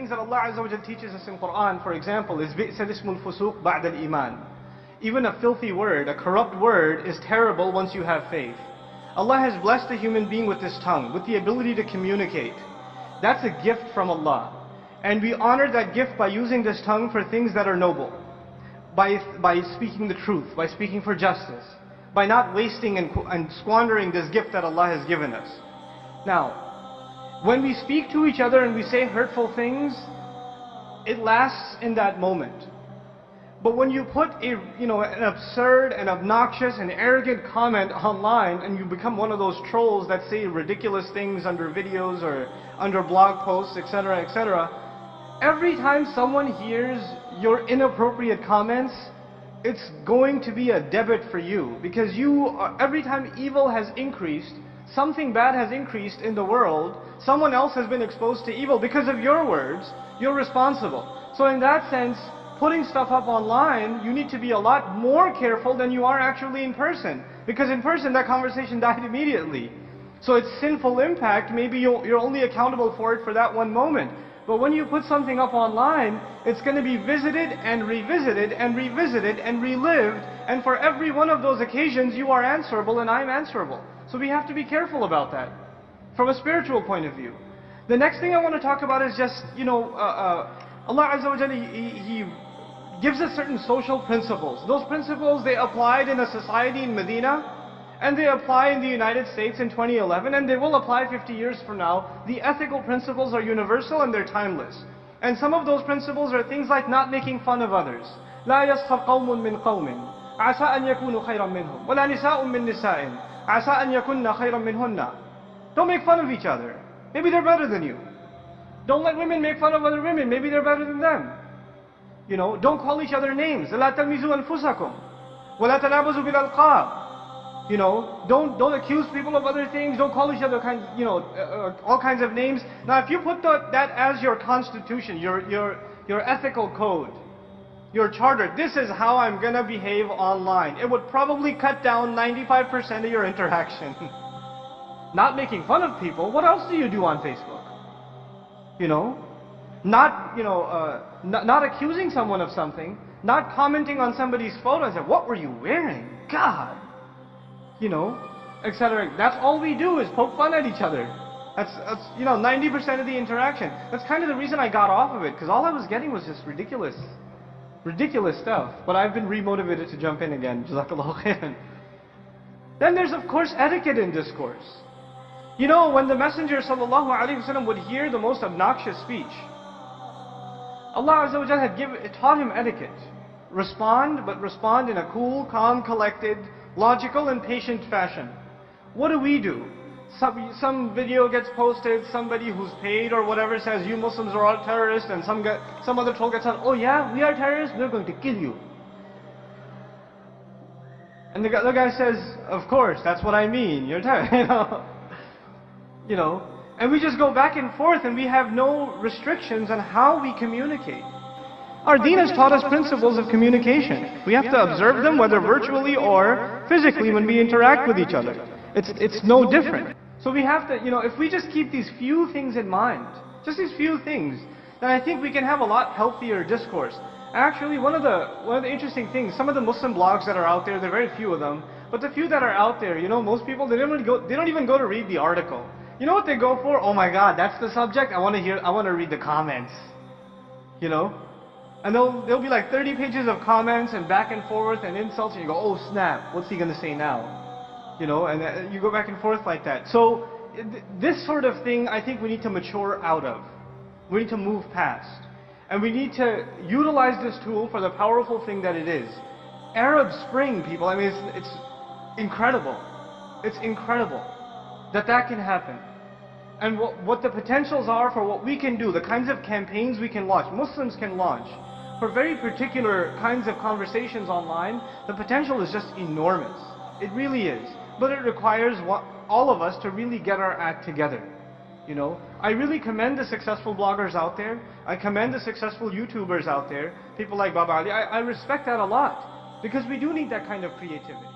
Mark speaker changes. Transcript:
Speaker 1: things that Allah Azza wa Jal teaches us in Quran, for example, is بِئْسَ الْإِسْمُ الْفُسُوقُ بَعْدَ الْإِيمَانِ. Even a filthy word, a corrupt word, is terrible once you have faith. Allah has blessed a human being with this tongue, with the ability to communicate. That's a gift from Allah. And we honor that gift by using this tongue for things that are noble. By speaking the truth, by speaking for justice, by not wasting and squandering this gift that Allah has given us. Now, when we speak to each other and we say hurtful things, it lasts in that moment. But when you put an absurd and obnoxious and arrogant comment online and you become one of those trolls that say ridiculous things under videos or under blog posts, etc., etc., every time someone hears your inappropriate comments, it's going to be a debit for you. Because every time evil has increased, something bad has increased in the world, someone else has been exposed to evil because of your words, you're responsible. So in that sense, putting stuff up online, you need to be a lot more careful than you are actually in person. Because in person, that conversation died immediately. So its sinful impact, maybe you're only accountable for it for that one moment. But when you put something up online, it's going to be visited and revisited and revisited and relived. And for every one of those occasions, you are answerable and I'm answerable. So we have to be careful about that from a spiritual point of view. The next thing I want to talk about is just, Allah Azza wa Jalla, He gives us certain social principles. Those principles, they applied in a society in Medina, and they apply in the United States in 2011, and they will apply 50 years from now. The ethical principles are universal and they're timeless. And some of those principles are things like not making fun of others. لا يسخر قوم من قوم عسى أن يكونوا خيرا منهم ولا نساء من نساء عسى أن يكون خيرا منهن. Don't make fun of each other. Maybe they're better than you. Don't let women make fun of other women. Maybe they're better than them. Don't call each other names. لا تلمزوا أنفسكم ولا تنابزوا بالألقاب. Don't accuse people of other things. Don't call each other all kinds of names. Now, if you put that as your constitution, your ethical code, your charter, this is how I'm gonna behave online, it would probably cut down 95% of your interaction. Not making fun of people. What else do you do on Facebook? Not accusing someone of something, not commenting on somebody's photo and say, "What were you wearing? God." Etc. That's all we do is poke fun at each other. That's 90% of the interaction. That's kind of the reason I got off of it, because all I was getting was just ridiculous stuff. But I've been remotivated to jump in again. Jazakallahu khairan. Then there's of course etiquette in discourse. When the Messenger sallallahu alaihi wasallam would hear the most obnoxious speech, Allah Azza wa Jalla had taught him etiquette. Respond, but respond in a cool, calm, collected, logical and patient fashion. What do? Some video gets posted, somebody who's paid or whatever says, "You Muslims are all terrorists," and some other troll gets on, "Oh yeah, we are terrorists, we're going to kill you." And the guy says, "Of course, that's what I mean, you're terrorists." And we just go back and forth and we have no restrictions on how we communicate. Our deen has taught us principles of communication. We have to observe them whether virtually or physically when we interact with each other. It's no different. So we have to, if we just keep these few things in mind, just these few things, then I think we can have a lot healthier discourse. Actually, one of the interesting things, some of the Muslim blogs that are out there are very few of them, but the few that are out there, most people, they don't even go to read the article. You know what they go for? "Oh my God, that's the subject, I want to read the comments." And there'll be like 30 pages of comments and back and forth and insults, and you go, "Oh snap, what's he gonna say now?" And you go back and forth like that. So this sort of thing, I think we need to mature out of. We need to move past. And we need to utilize this tool for the powerful thing that it is. Arab Spring, people, I mean, it's incredible. It's incredible that can happen. And what the potentials are for what we can do, the kinds of campaigns we can launch, Muslims can launch, for very particular kinds of conversations online, the potential is just enormous. It really is. But it requires all of us to really get our act together. I really commend the successful bloggers out there. I commend the successful YouTubers out there. People like Baba Ali. I respect that a lot. Because we do need that kind of creativity.